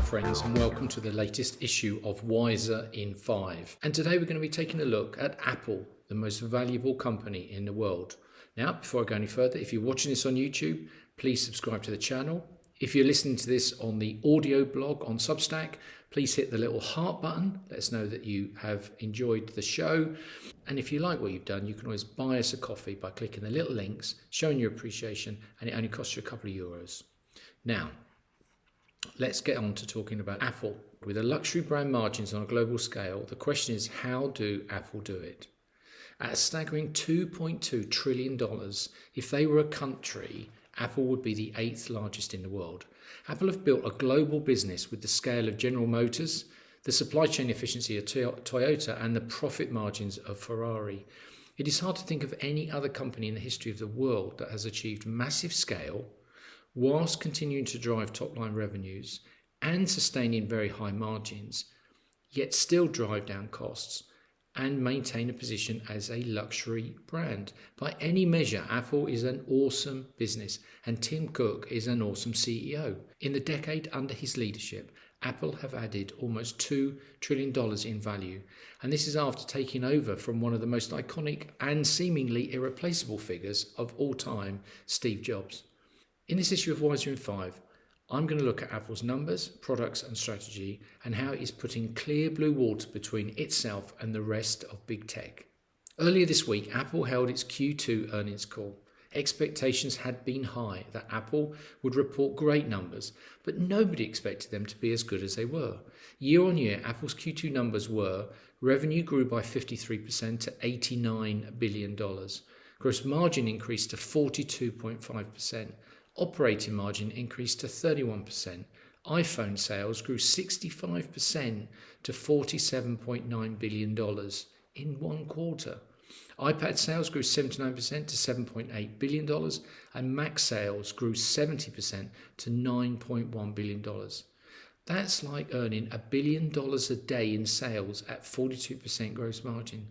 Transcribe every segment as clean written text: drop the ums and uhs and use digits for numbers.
friends, and welcome to the latest issue of Wiser in 5. And today we're going to be taking a look at Apple, the most valuable company in the world. Now, before I go any further, if you're watching this on YouTube, please subscribe to the channel. If you're listening to this on the audio blog on Substack, please hit the little heart button. Let us know that you have enjoyed the show. And if you like what you've done, you can always buy us a coffee by clicking the little links, showing your appreciation, and it only costs you a couple of euros. Now, let's get on to talking about Apple. With a luxury brand margins on a global scale, the question is, how do Apple do it? At a staggering $2.2 trillion, if they were a country, Apple would be the 8th largest in the world. Apple have built a global business with the scale of General Motors, the supply chain efficiency of Toyota, and the profit margins of Ferrari. It is hard to think of any other company in the history of the world that has achieved massive scale whilst continuing to drive top-line revenues and sustaining very high margins, yet still drive down costs and maintain a position as a luxury brand. By any measure, Apple is an awesome business, and Tim Cook is an awesome CEO. In the decade under his leadership, Apple have added almost $2 trillion in value, and this is after taking over from one of the most iconic and seemingly irreplaceable figures of all time, Steve Jobs. In this issue of Wiser in 5, I'm going to look at Apple's numbers, products and strategy, and how it is putting clear blue water between itself and the rest of big tech. Earlier this week, Apple held its Q2 earnings call. Expectations had been high that Apple would report great numbers, but nobody expected them to be as good as they were. Year on year, Apple's Q2 numbers were: revenue grew by 53% to $89 billion. Gross margin increased to 42.5%. Operating margin increased to 31%. iPhone sales grew 65% to $47.9 billion in one quarter. iPad sales grew 79% to $7.8 billion, and Mac sales grew 70% to $9.1 billion. That's like earning $1 billion a day in sales at 42% gross margin.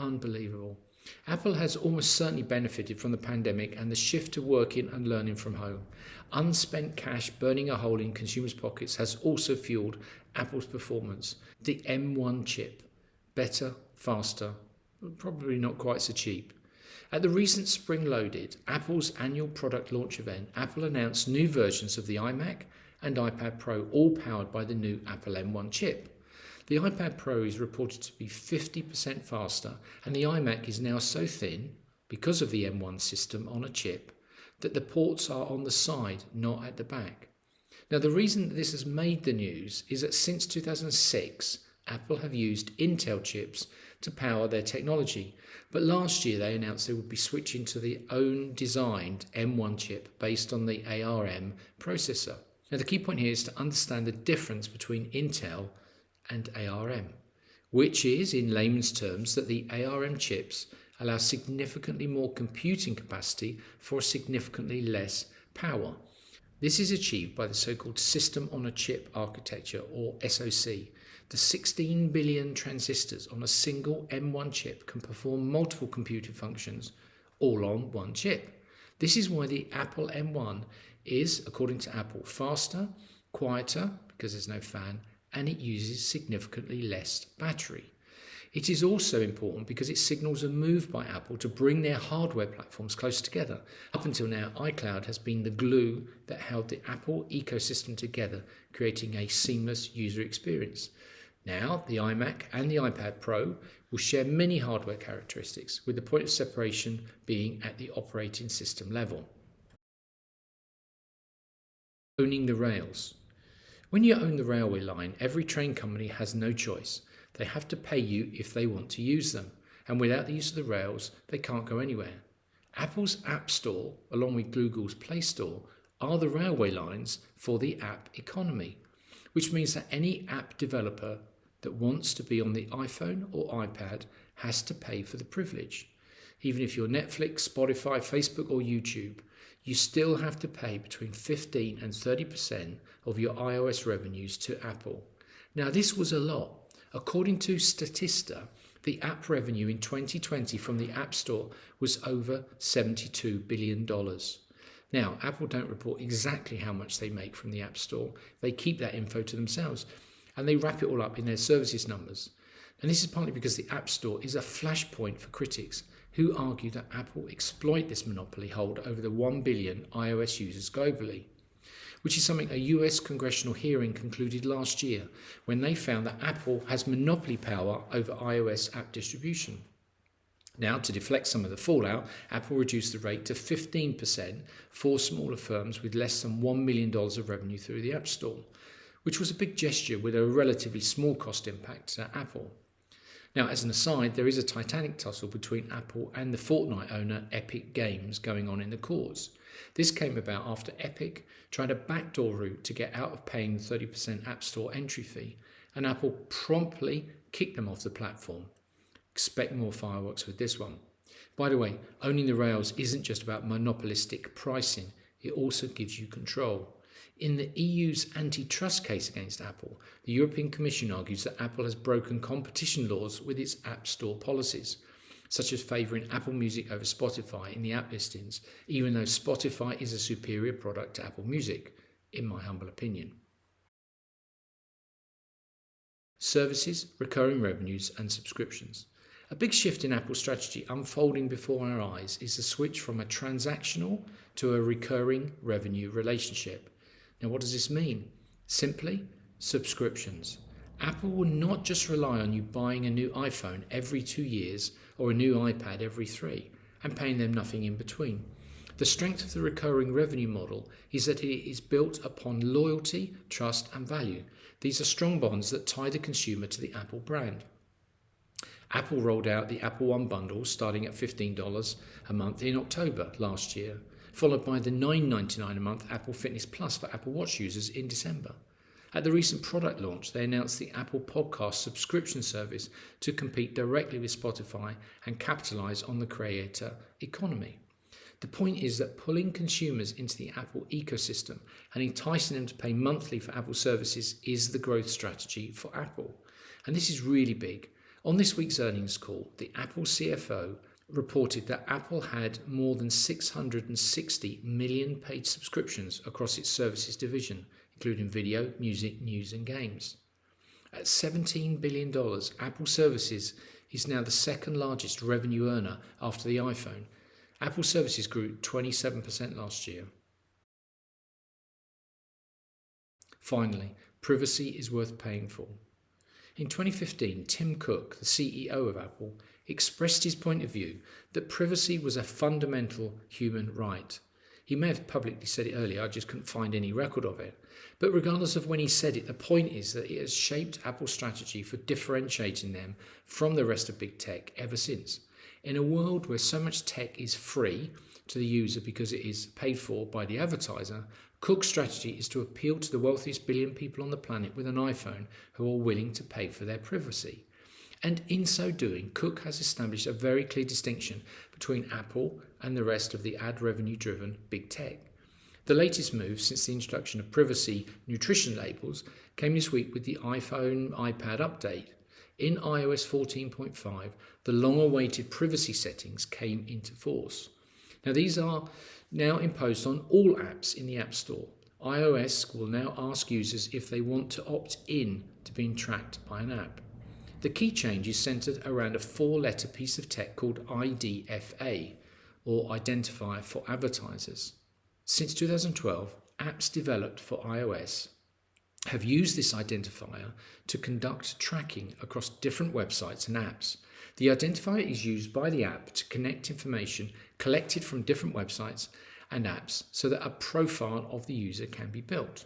Unbelievable. Apple has almost certainly benefited from the pandemic and the shift to working and learning from home. Unspent cash burning a hole in consumers' pockets has also fueled Apple's performance. The M1 chip. Better, faster, probably not quite so cheap. At the recent Spring Loaded, Apple's annual product launch event, Apple announced new versions of the iMac and iPad Pro, all powered by the new Apple M1 chip. The iPad Pro is reported to be 50% faster, and the iMac is now so thin, because of the M1 system on a chip, that the ports are on the side, not at the back. Now, the reason that this has made the news is that since 2006, Apple have used Intel chips to power their technology, but last year they announced they would be switching to their own designed M1 chip based on the ARM processor. Now, the key point here is to understand the difference between Intel and ARM, which is, in layman's terms, that the ARM chips allow significantly more computing capacity for significantly less power. This is achieved by the so-called system-on-a-chip architecture, or SoC. The 16 billion transistors on a single M1 chip can perform multiple computing functions, all on one chip. This is why the Apple M1 is, according to Apple, faster, quieter, because there's no fan, and it uses significantly less battery. It is also important because it signals a move by Apple to bring their hardware platforms closer together. Up until now, iCloud has been the glue that held the Apple ecosystem together, creating a seamless user experience. Now, the iMac and the iPad Pro will share many hardware characteristics, with the point of separation being at the operating system level. Owning the rails. When you own the railway line, every train company has no choice. They have to pay you if they want to use them, and without the use of the rails, they can't go anywhere. Apple's App Store, along with Google's Play Store, are the railway lines for the app economy, which means that any app developer that wants to be on the iPhone or iPad has to pay for the privilege. Even if you're Netflix, Spotify, Facebook or YouTube, you still have to pay between 15 and 30% of your iOS revenues to Apple. Now, this was a lot. According to Statista, the app revenue in 2020 from the App Store was over $72 billion. Now, Apple don't report exactly how much they make from the App Store. They keep that info to themselves, and they wrap it all up in their services numbers. And this is partly because the App Store is a flashpoint for critics who argue that Apple exploit this monopoly hold over the 1 billion iOS users globally, which is something a US congressional hearing concluded last year when they found that Apple has monopoly power over iOS app distribution. Now, to deflect some of the fallout, Apple reduced the rate to 15% for smaller firms with less than $1 million of revenue through the App Store, which was a big gesture with a relatively small cost impact to Apple. Now, as an aside, there is a titanic tussle between Apple and the Fortnite owner Epic Games going on in the courts. This came about after Epic tried a backdoor route to get out of paying the 30% App Store entry fee, and Apple promptly kicked them off the platform. Expect more fireworks with this one. By the way, owning the rails isn't just about monopolistic pricing, it also gives you control. In the EU's antitrust case against Apple, the European Commission argues that Apple has broken competition laws with its App Store policies, such as favouring Apple Music over Spotify in the app listings, even though Spotify is a superior product to Apple Music, in my humble opinion. Services, recurring revenues and subscriptions. A big shift in Apple's strategy unfolding before our eyes is the switch from a transactional to a recurring revenue relationship. Now, what does this mean? Simply, subscriptions. Apple will not just rely on you buying a new iPhone every 2 years or a new iPad every 3 and paying them nothing in between. The strength of the recurring revenue model is that it is built upon loyalty, trust and value. These are strong bonds that tie the consumer to the Apple brand. Apple rolled out the Apple One bundle starting at $15 a month in October last year, followed by the $9.99 a month Apple Fitness Plus for Apple Watch users in December. At the recent product launch, they announced the Apple Podcast subscription service to compete directly with Spotify and capitalize on the creator economy. The point is that pulling consumers into the Apple ecosystem and enticing them to pay monthly for Apple services is the growth strategy for Apple. And this is really big. On this week's earnings call, the Apple CFO reported that Apple had more than 660 million paid subscriptions across its services division, including video, music, news and games. At $17 billion, Apple Services is now the second largest revenue earner after the iPhone. Apple Services grew 27% last year. Finally, privacy is worth paying for. In 2015, Tim Cook, the CEO of Apple, expressed his point of view that privacy was a fundamental human right. He may have publicly said it earlier, I just couldn't find any record of it. But regardless of when he said it, the point is that it has shaped Apple's strategy for differentiating them from the rest of big tech ever since. In a world where so much tech is free to the user because it is paid for by the advertiser, Cook's strategy is to appeal to the wealthiest billion people on the planet with an iPhone who are willing to pay for their privacy. And in so doing, Cook has established a very clear distinction between Apple and the rest of the ad revenue-driven big tech. The latest move since the introduction of privacy nutrition labels came this week with the iPhone iPad update. In iOS 14.5, the long-awaited privacy settings came into force. Now, these are now imposed on all apps in the App Store. iOS will now ask users if they want to opt in to being tracked by an app. The key change is centered around a 4-letter piece of tech called IDFA, or Identifier for Advertisers. Since 2012, apps developed for iOS have used this identifier to conduct tracking across different websites and apps. The identifier is used by the app to connect information collected from different websites and apps so that a profile of the user can be built.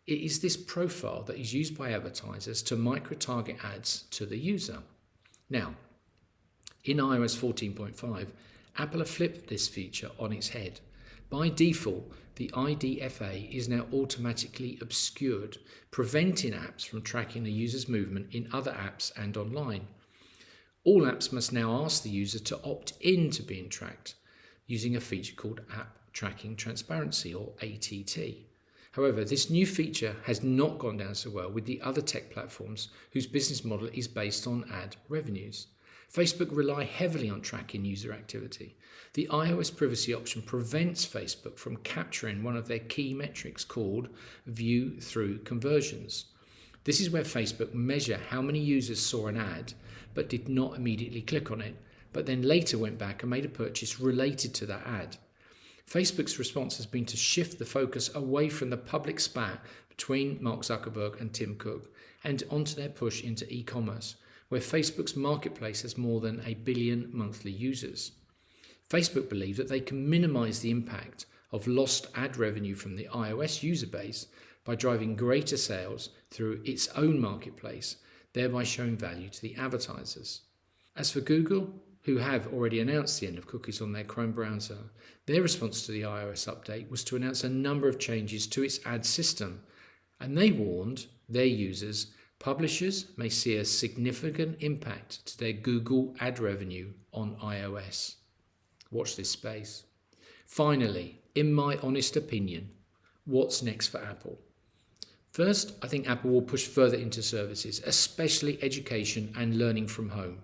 It is this profile that is used by advertisers to micro-target ads to the user. Now, in iOS 14.5, Apple have flipped this feature on its head. By default, the IDFA is now automatically obscured, preventing apps from tracking the user's movement in other apps and online. All apps must now ask the user to opt in to being tracked using a feature called App Tracking Transparency, or ATT. However, this new feature has not gone down so well with the other tech platforms whose business model is based on ad revenues. Facebook rely heavily on tracking user activity. The iOS privacy option prevents Facebook from capturing one of their key metrics called view-through conversions. This is where Facebook measure how many users saw an ad but did not immediately click on it, but then later went back and made a purchase related to that ad. Facebook's response has been to shift the focus away from the public spat between Mark Zuckerberg and Tim Cook and onto their push into e-commerce, where Facebook's marketplace has more than 1 billion monthly users. Facebook believe that they can minimize the impact of lost ad revenue from the iOS user base by driving greater sales through its own marketplace, thereby showing value to the advertisers. As for Google, who have already announced the end of cookies on their Chrome browser, their response to the iOS update was to announce a number of changes to its ad system, and they warned their users publishers may see a significant impact to their Google ad revenue on iOS. Watch this space. Finally, in my honest opinion, what's next for Apple? First, I think Apple will push further into services, especially education and learning from home.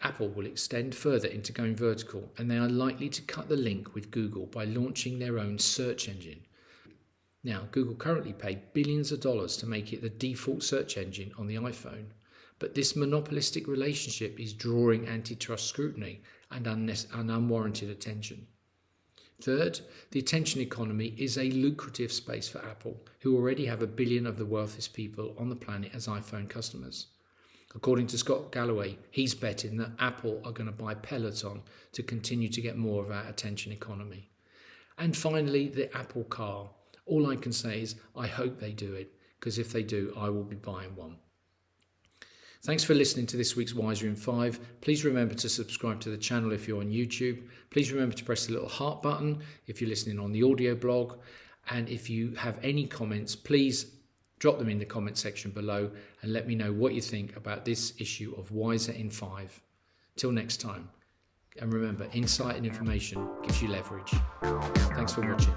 Apple will extend further into going vertical, and they are likely to cut the link with Google by launching their own search engine. Now, Google currently pay billions of dollars to make it the default search engine on the iPhone, but this monopolistic relationship is drawing antitrust scrutiny and unwarranted attention. Third, the attention economy is a lucrative space for Apple, who already have 1 billion of the wealthiest people on the planet as iPhone customers. According to Scott Galloway, he's betting that Apple are going to buy Peloton to continue to get more of our attention economy. And finally, the Apple Car. All I can say is I hope they do it, because if they do, I will be buying one. Thanks for listening to this week's Wiser in 5. Please remember to subscribe to the channel if you're on YouTube. Please remember to press the little heart button if you're listening on the audio blog. And if you have any comments, please drop them in the comment section below and let me know what you think about this issue of Wiser in 5. Till next time. And remember, insight and information gives you leverage. Thanks for watching.